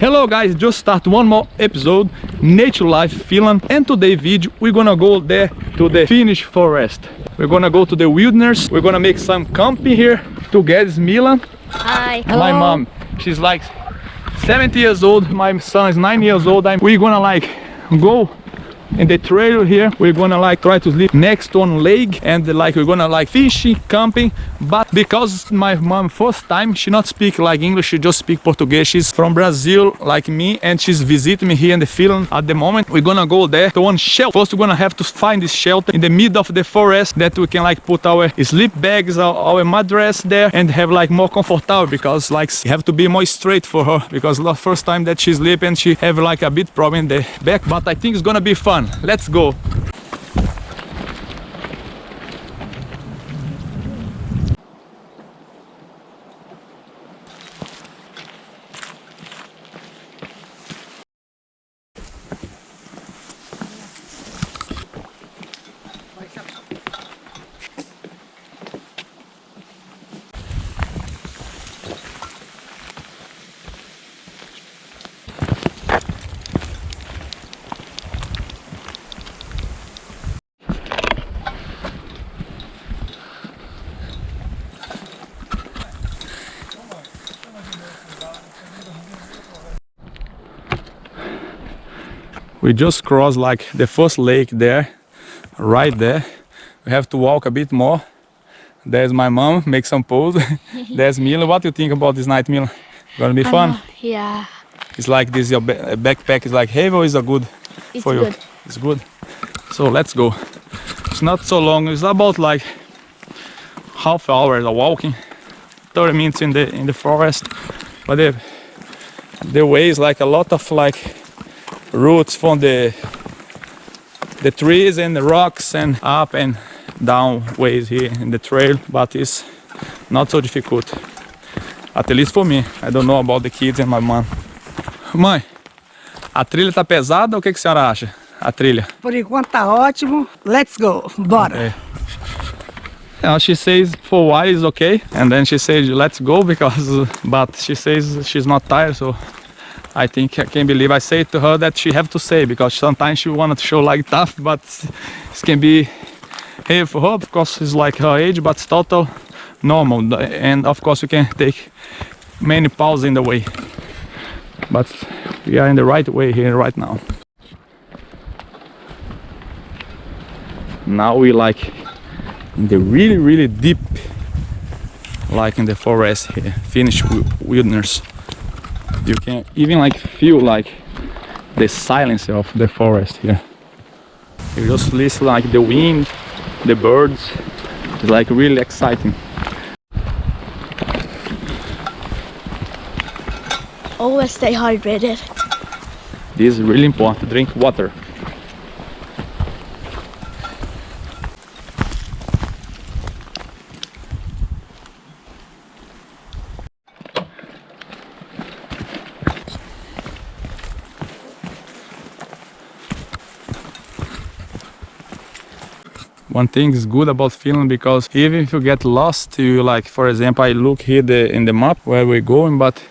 Hello guys, just start one more episode, Nature Life Finland, and today video we're gonna go there to the Finnish forest. We're gonna go to the wilderness, we're gonna make some camping here. Together is Milan. Hi. My mom, she's like 70 years old, my son is 9 years old. We're gonna like go in the trail here. We're gonna like try to sleep next to one lake and like we're gonna like fishing, camping. But because my mom first time, she not speak like English, she just speak Portuguese. She's from Brazil like me and she's visiting me here in the Finland at the moment. We're gonna go there to one shelter. First we're gonna have to find this shelter in the middle of the forest that we can like put our sleep bags, our mattress there and have like more comfortable, because like you have to be more straight for her, because the first time that she sleep and she have like a bit problem in the back. But I think it's gonna be fun. Let's go. We just crossed like the first lake there, right there. We have to walk a bit more. There's my mom, make some pose. There's Mila. What do you think about this night, Mila? Gonna be fun? Yeah. It's like this, your backpack is like heavy or is it good for you? Good. It's good. So let's go. It's not so long, it's about like half hour of walking, 30 minutes in the forest. But the way is like a lot of like roots from the trees and the rocks and up and down ways here in the trail, but it's not so difficult, at least for me. I don't know about the kids and my mom. Mãe, a trilha tá pesada ou o que a senhora acha? A trilha? Por enquanto tá ótimo. Let's go. Bora. Okay. Yeah, she says for a while is okay, and then she says let's go because, but she says she's not tired, so I think I can't believe I say to her that she have to say, because sometimes she wanted to show like tough, but it can be heavy for her because it's like her age, but it's total normal. And of course you can take many pauses in the way, but we are in the right way here right now. Now we like in the really deep, like in the forest here, Finnish wilderness. You can even like feel like the silence of the forest here. You just listen like the wind, the birds. It's like really exciting. Always stay hydrated. This is really important. Drink water. One thing is good about Finland, because even if you get lost, you like, for example, I look here in the map where we're going, but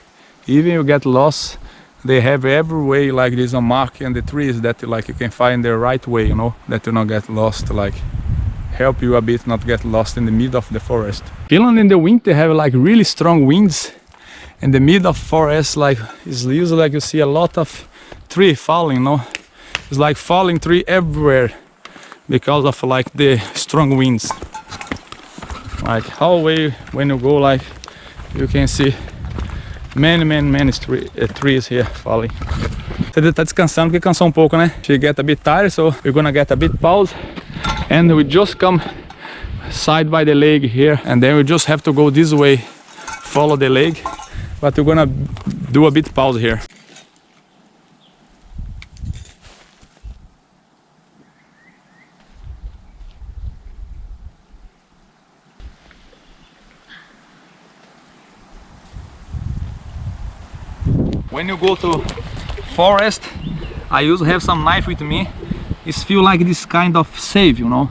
even you get lost, they have every way like there's a mark in the trees that like you can find the right way, you know, that you not get lost, like help you a bit not get lost in the middle of the forest. Finland in the winter have like really strong winds. In the middle of forest, like it's usually like you see a lot of tree falling, you know, it's like falling tree everywhere, because of like the strong winds. Like hallway, when you go, like you can see many trees here falling. Você tá descansando porque cansou pouco, né? She get a bit tired, so we're gonna get a bit pause, and we just come side by the lake here, and then we just have to go this way, follow the lake, but we're gonna do a bit pause here. When you go to forest, I usually have some knife with me. It feel like this kind of safe, you know.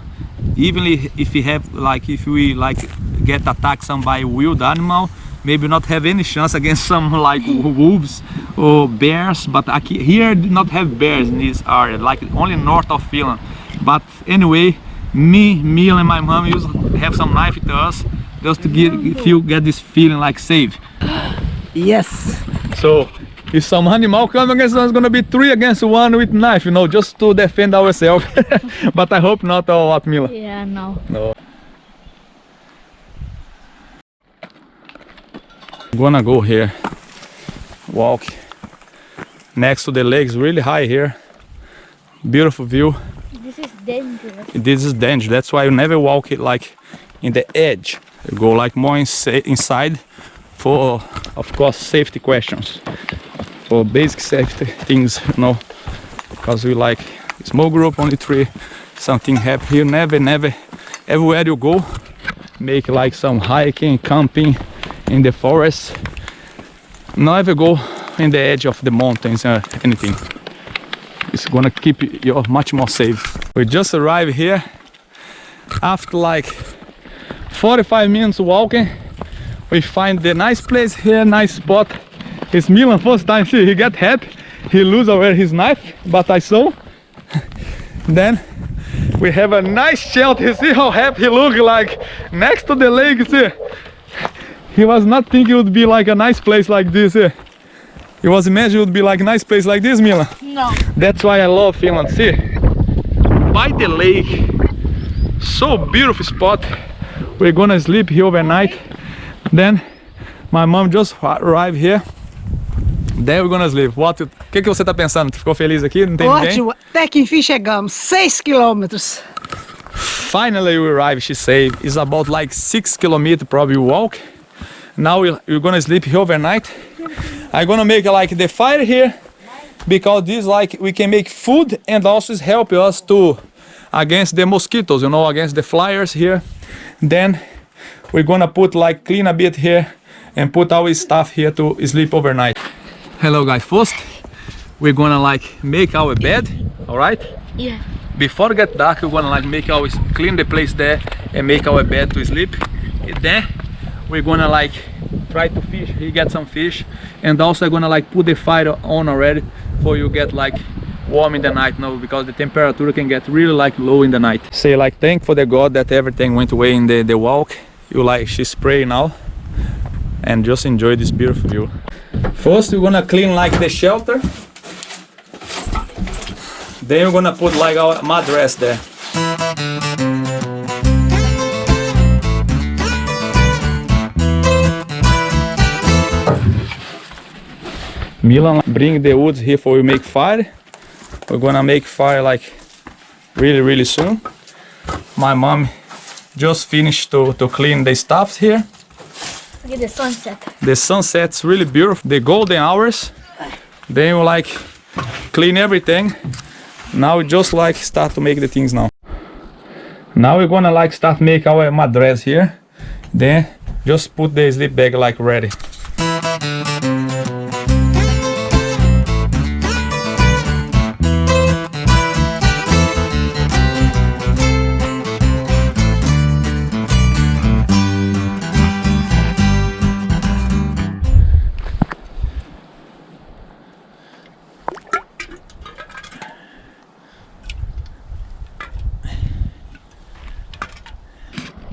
Even if we have like, if we like get attacked some by wild animal, maybe not have any chance against some like wolves or bears, but here did not have bears in this area, like only north of Finland. But anyway, me and my mom used to have some knife with us just to get this feeling like safe. Yes. So if some animal come against us, it's gonna be 3 against 1 with knife, you know, just to defend ourselves. But I hope not, or what, Mila? Yeah, no. No. I'm gonna go here, walk next to the lakes, really high here, beautiful view. This is dangerous. This is dangerous, that's why you never walk it like in the edge. You go like more inside for, of course, safety questions, for basic safety things, you know, because we like small group, only 3, something happen here. Never, everywhere you go, make like some hiking, camping in the forest. Never go in the edge of the mountains or anything. It's gonna keep you much more safe. We just arrived here after like 45 minutes walking. We find the nice place here, nice spot. It's Milan first time. See, he get happy. He lose already his knife, but I saw. Then we have a nice shelter. See how happy he look, like next to the lake. See, he was not thinking it would be like a nice place like this. He was imagining it would be like a nice place like this, Milan. No. That's why I love Finland. See, by the lake, so beautiful spot. We're gonna sleep here overnight. Then my mom just arrived here. Then we're gonna sleep. O que você tá pensando? Tu ficou feliz aqui? Não tem ninguém? Ótimo. Até que enfim chegamos. 6 quilômetros. Finally we arrived, she said. It's about like 6 kilometers probably walk. Now we're gonna sleep here overnight. I'm gonna make like the fire here, because this like we can make food and also help us to against the mosquitoes, you know, against the flies here. Then we're gonna put like clean a bit here and put our stuff here to sleep overnight. Hello guys, first we're gonna like make our bed, all right? Yeah. Before it get dark, we're gonna like make our clean the place there and make our bed to sleep. And then we're gonna like try to fish. He get some fish, and also I'm gonna like put the fire on already for you get like warm in the night now, because the temperature can get really like low in the night. Say like thank for the God that everything went away in the walk. You like she spray now and just enjoy this beautiful view. First we're gonna clean like the shelter. Then we're gonna put like our mattress there. Milan bring the woods here for we make fire. We're gonna make fire like really soon. My mom just finished to clean the stuffs here. Look at the sunset. The sunset's really beautiful. The golden hours. Then we like clean everything. Now we just like start to make the things now. Now we're gonna like start make our mattress here. Then just put the sleep bag like ready.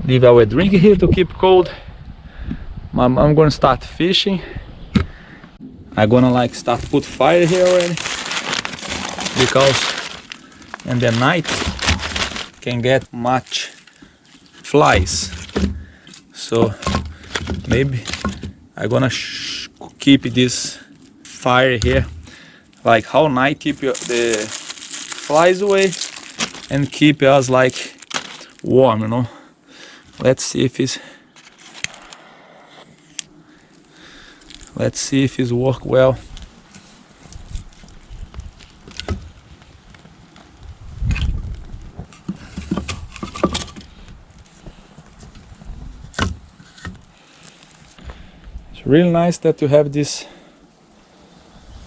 Leave our drink here to keep cold. I'm gonna start fishing. I'm gonna like start put fire here already, because in the night can get much flies. So maybe I'm gonna keep this fire here, like how night keep the flies away and keep us like warm, you know. Let's see if it's work well. It's really nice that you have this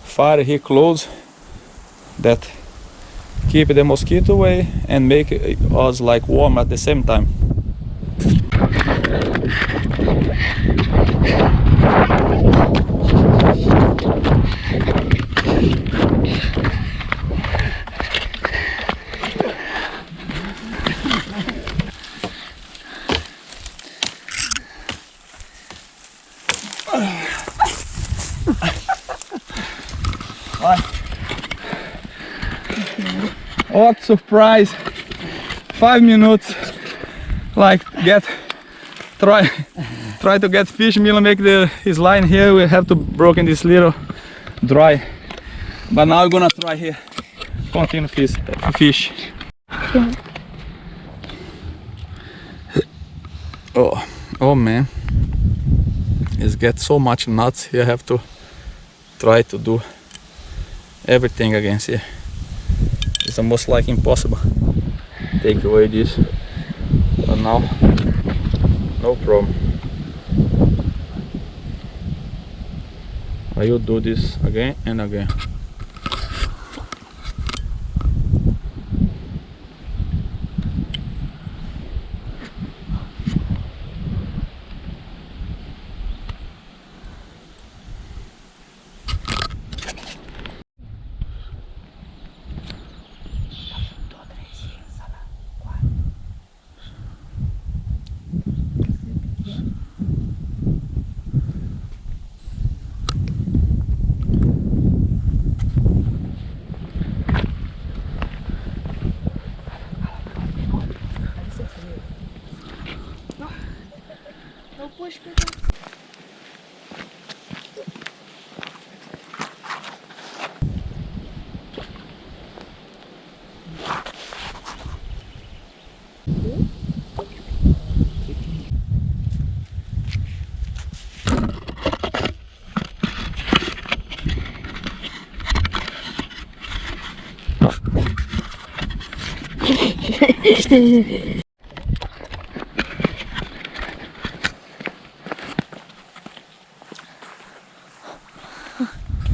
fire here close that keep the mosquito away and make us like warm at the same time. What surprise! 5 minutes, like try to get fish. Milan make his line here. We have to broken this little dry, but now we're gonna try here. Continue fish. Oh man, it's get so much nuts here. I have to try to do everything against here. It's almost like impossible. Take away this, but now no problem. I will do this again and again.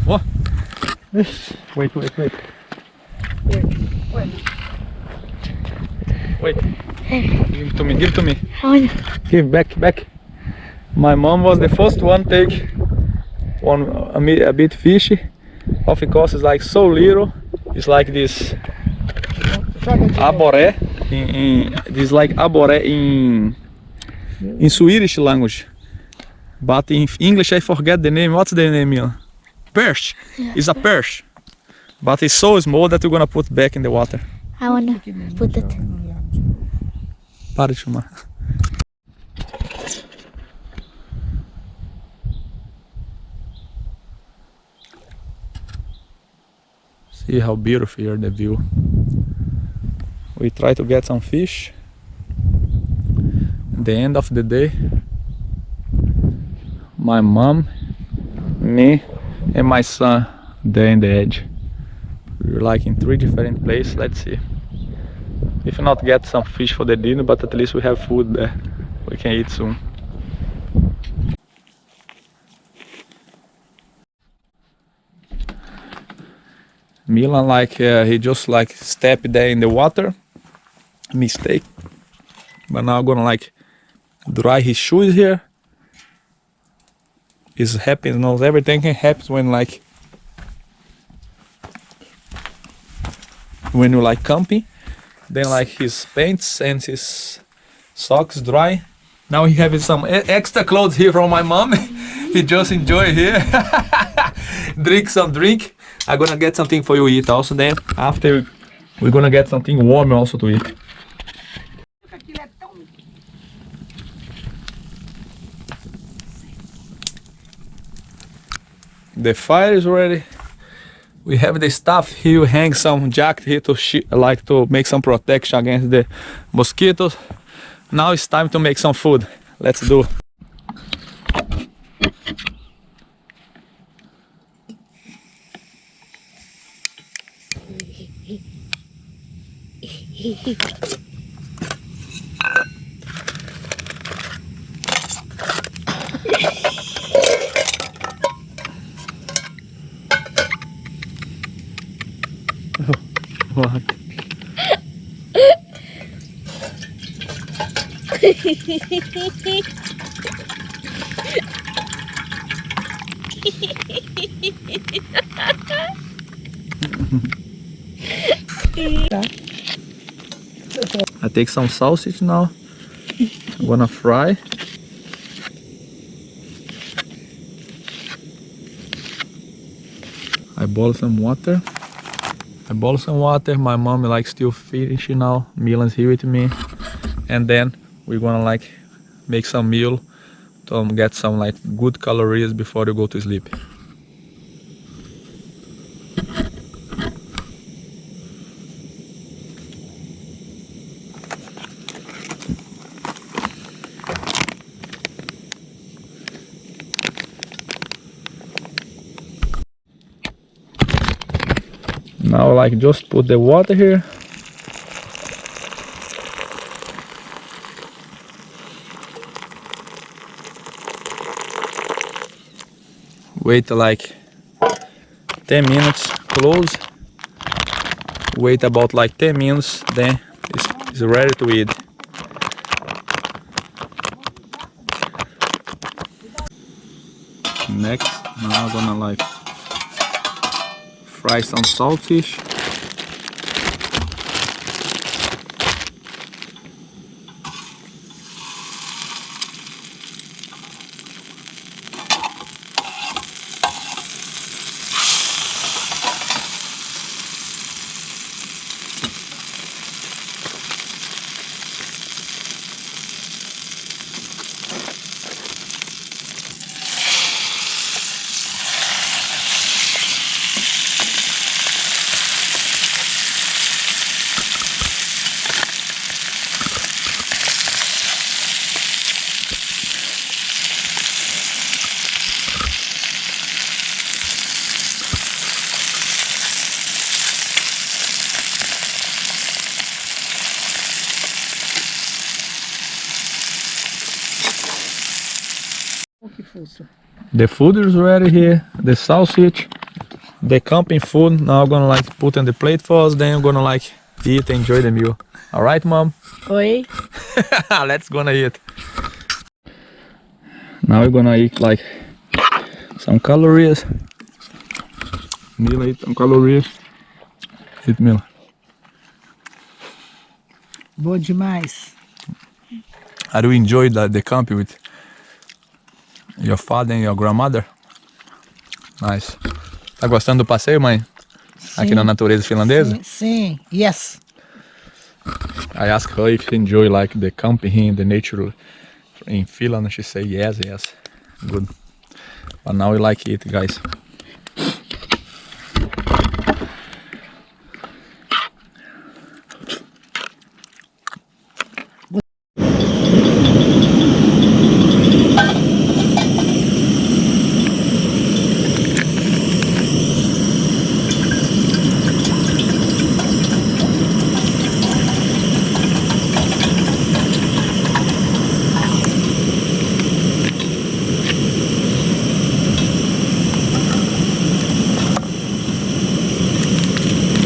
What? Wait. Give it to me. Give back. My mom was the first one take a bit fishy. Of course, it's like so little. It's like this abore. This like abore in Swedish language, but in English I forget the name. What's the name, Mila? Perch. Yeah. It's a perch, but it's so small that we're gonna put back in the water. I wanna put it. Para de filmar. See how beautiful here the view. We try to get some fish. At the end of the day, my mom, me, and my son there in the edge. We're like in 3 different places. Let's see. If not get some fish for the dinner, but at least we have food there. We can eat soon. Milan he just stepped there in the water. Mistake. But now I'm gonna dry his shoes here. He's happy, knows everything can happen when you camping. Then his pants and his socks dry. Now he have some extra clothes here from my mom. He just enjoy here. Drink some drink. I'm gonna get something for you to eat also. Then after we're gonna get something warm also to eat. The fire is ready. We have the stuff here. We hang some jacket here to make some protection against the mosquitoes. Now it's time to make some food. Let's do. What? I take some sausage now. I'm gonna fry. I boil some water. My mom like still finishing now. Milan's here with me. And then we're gonna like make some meal to get some like good calories before you go to sleep. Now like just put the water here. Wait like 10 minutes, close. Wait about like 10 minutes, then it's ready to eat. Next, now I'm gonna like fry some saltfish. The food is ready here, the sausage, the camping food. Now I'm gonna like put on the plate for us, then I'm gonna like eat, enjoy the meal. Alright, mom? Oi. Let's gonna eat. Now we're gonna eat like some calories. Mila eat some calories. Eat Mila. Bom demais. How do you enjoy the camp with your father and your grandmother? Nice. Tá gostando do passeio, mãe? Sim. Aqui na natureza finlandesa? Sim. Yes. I asked her if she enjoy like the camping here in the nature in Finland. She said yes. Good. But now we like it, guys.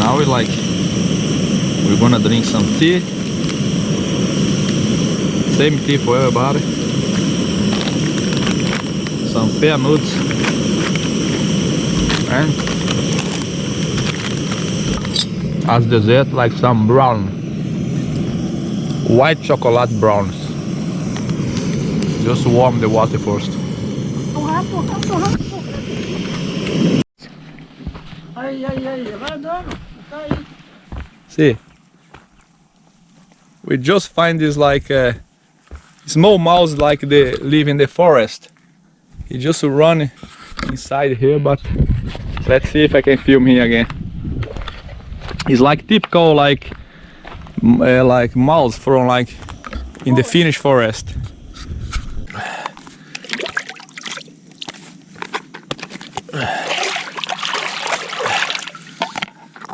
Now we're gonna drink some tea. Same tea for everybody. Some pear nuts. And as dessert, like some brown. White chocolate browns. Just warm the water first. See, we just find this like small mouse like they live in the forest. He just run inside here, but let's see if I can film him again. It's like typical like mouse from like in the Finnish forest.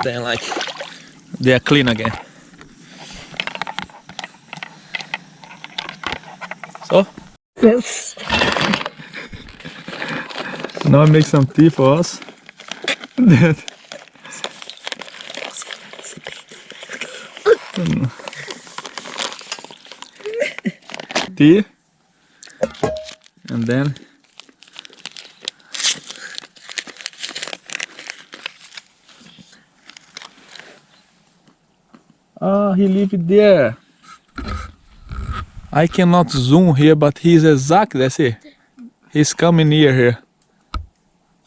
Then like they are clean again. So Yes. now I make some tea for us. Tea, and then Oh, he lived there. I cannot zoom here, but he's exactly, see, he's coming near here.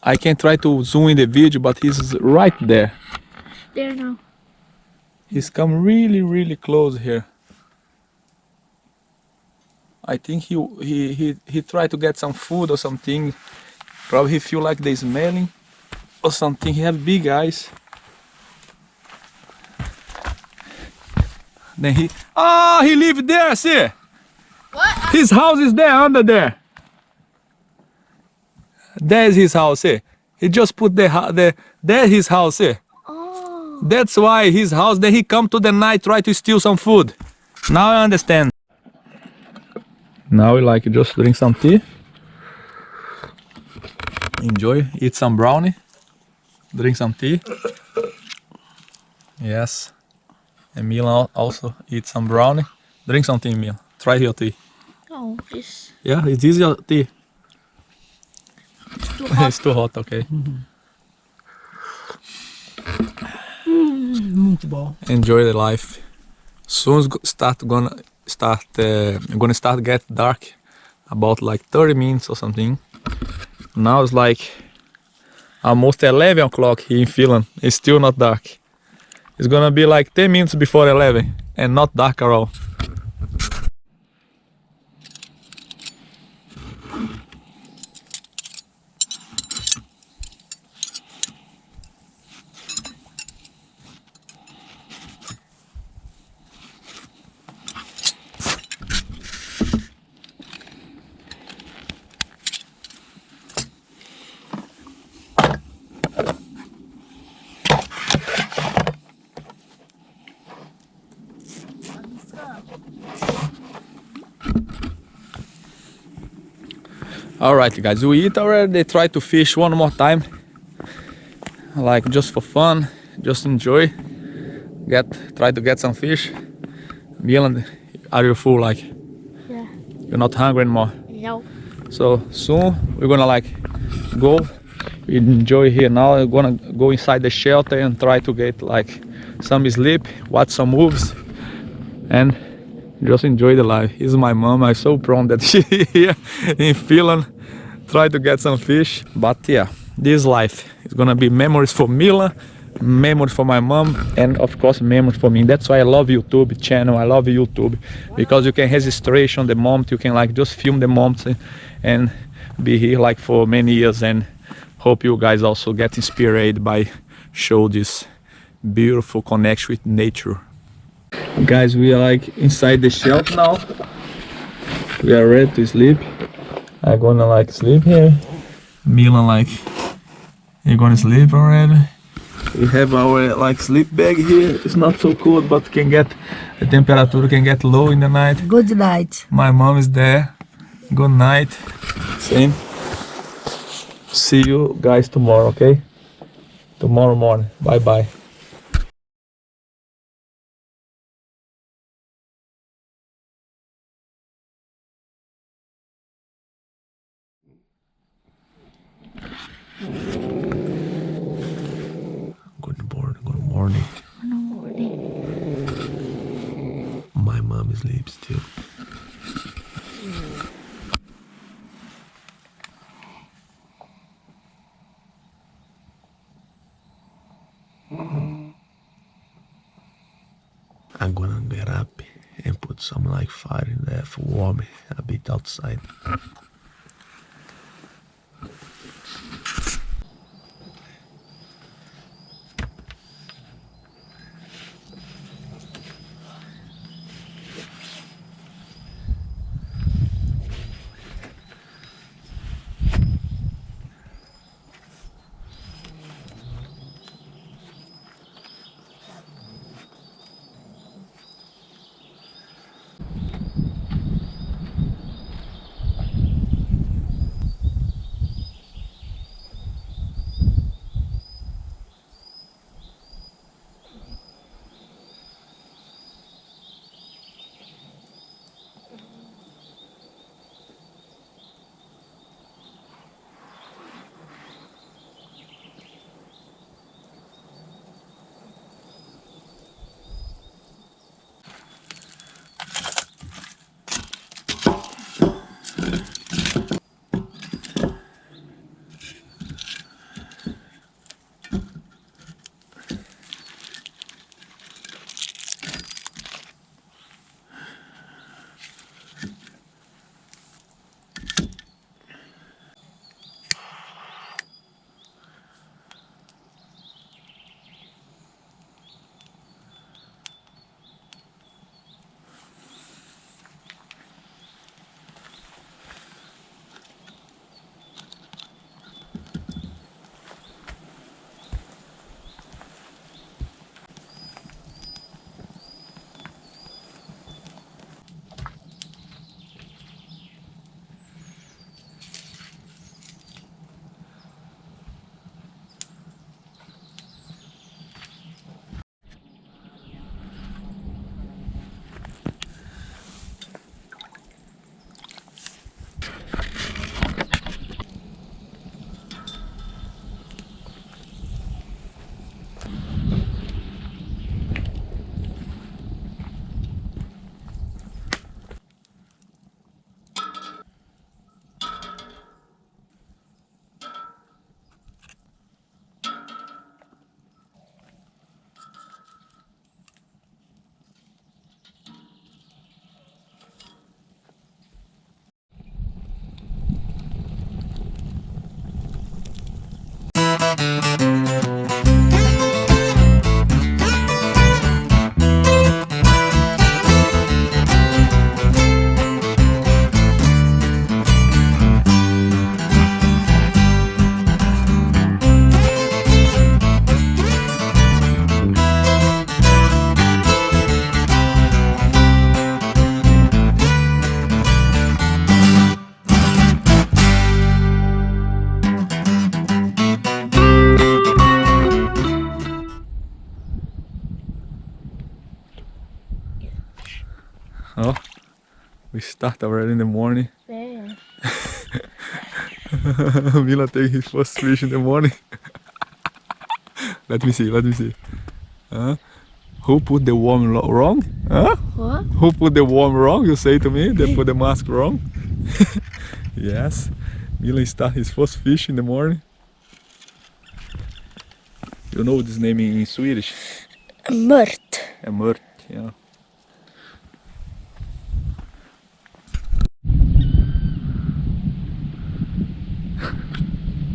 I can try to zoom in the video, but he's right there. There now. He's come really, really close here. I think he tried to get some food or something. Probably he feel like they smelling or something. He have big eyes. Then he lived there, see? What? His house is there, under there. There's his house, see? He just put there's his house, see? Oh. That's why his house, then he come to the night, try to steal some food. Now I understand. Now we like just drink some tea. Enjoy, eat some brownie. Drink some tea. Yes. And Milan also eat some brownie. Drink something, Milan. Try your tea. Oh, this Yeah, is this your tea? is too hot. It's too hot, okay. Muito bom. Enjoy the life. Soon gonna start get dark, about like 30 minutes or something. Now it's like almost 11 o'clock here in Finland. It's still not dark. It's gonna be like 10 minutes before 11 and not dark at all. Alright guys, we eat already, try to fish one more time. Like just for fun, just enjoy. Try to get some fish. Milan, are you full like? Yeah. You're not hungry anymore? No. So soon we're gonna like go. We enjoy here now. We're gonna go inside the shelter and try to get like some sleep, watch some movies and just enjoy the life. This is my mom. I'm so proud that she here in Finland try to get some fish. But yeah, this life is gonna be memories for Mila, memories for my mom, and of course memories for me. That's why I love YouTube channel. I love YouTube because you can registration the moment. You can like just film the moment and be here like for many years. And hope you guys also get inspired by show this beautiful connection with nature. Guys, we are like inside the shelter now. We are ready to sleep. I'm gonna like sleep here. Milan like you're gonna sleep already. We have our like sleep bag here. It's not so cold, but the temperature can get low in the night. Good night. My mom is there. Good night. Same. See you guys tomorrow, okay? Tomorrow morning. Bye bye. Good morning, good morning. My mom sleeps too. I'm gonna get up and put some like fire in there for warming a bit outside. We start already in the morning. Yeah. Mila take his first fish in the morning. Let me see. Who put the worm wrong? Huh? What? Who put the worm wrong? You say to me, they put the mask wrong. Yes, Mila start his first fish in the morning. You know this name in Swedish? Mört. A mört, yeah.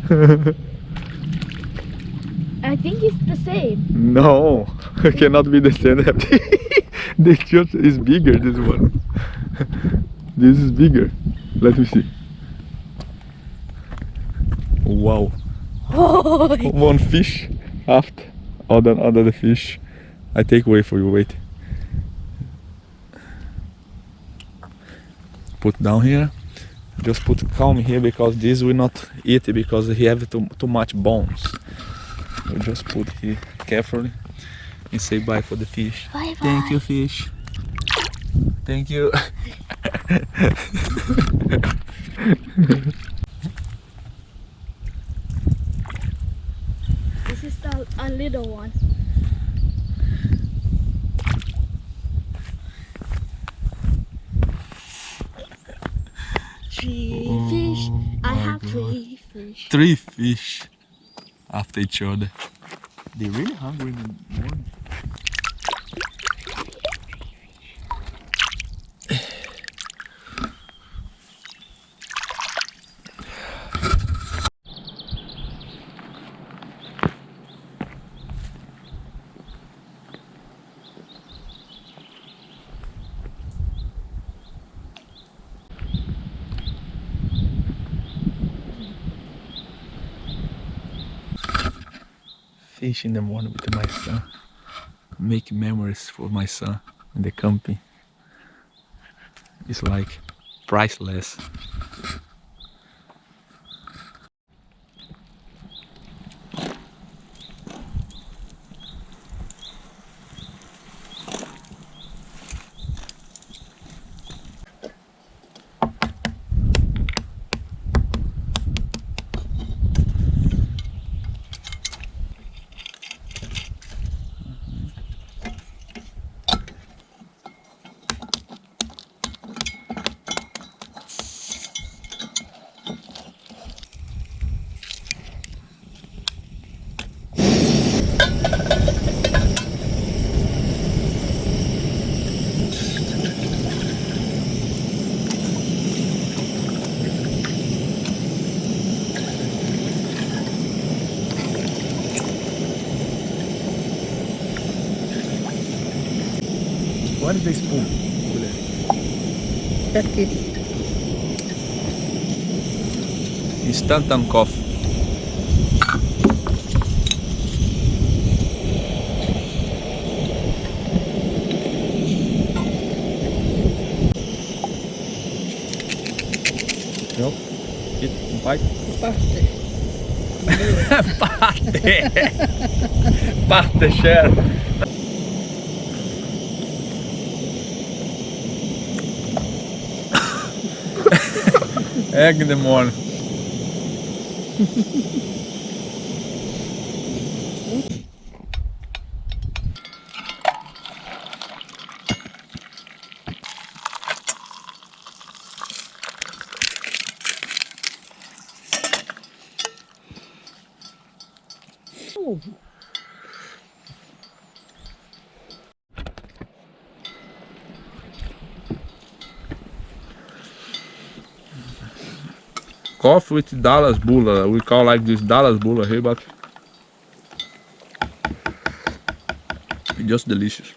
I think it's the same. No, it cannot be the same. The church is bigger, this one. This is bigger. Let me see. Wow. Oh, One fish after other fish. I take away for you, wait. Put down here. Just put calm here because this will not eat because he have too much bones. We just put here carefully and say bye for the fish. bye bye. Thank you, fish. Thank you. This is a little one. Three fish. I have three fish. 3 fish after each other. They're really hungry in the morning. Fish in the morning with my son. Make memories for my son in the camping. It's like priceless. What is the spoon? Aqui. Instant coffee. No? Eat, bite. Parte. Parte share. Egg in the morning. Coffee with Dallas Bulla. We call like this Dallas Bulla here, but it's just delicious.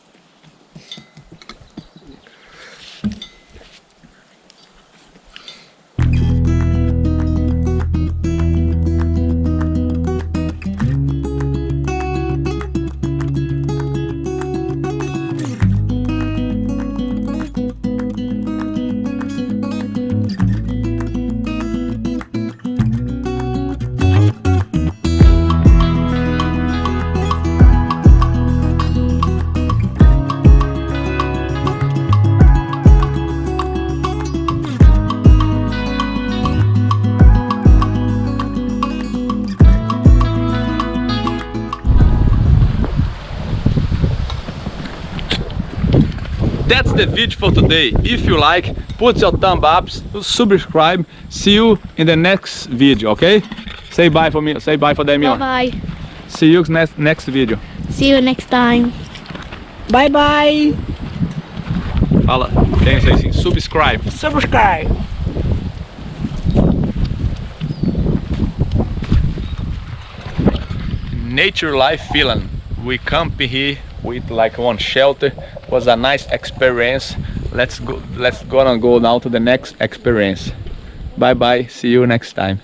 that's the video for today. If you like, put your thumb up, subscribe. See you in the next video, okay? Say bye for me, say bye for them. Bye bye. See you next video. See you next time. Bye bye. Fala, quem sei assim, subscribe. Subscribe. Nature Life Finland. We camp here with like one shelter. Was a nice experience. Let's go now to the next experience. Bye bye, see you next time.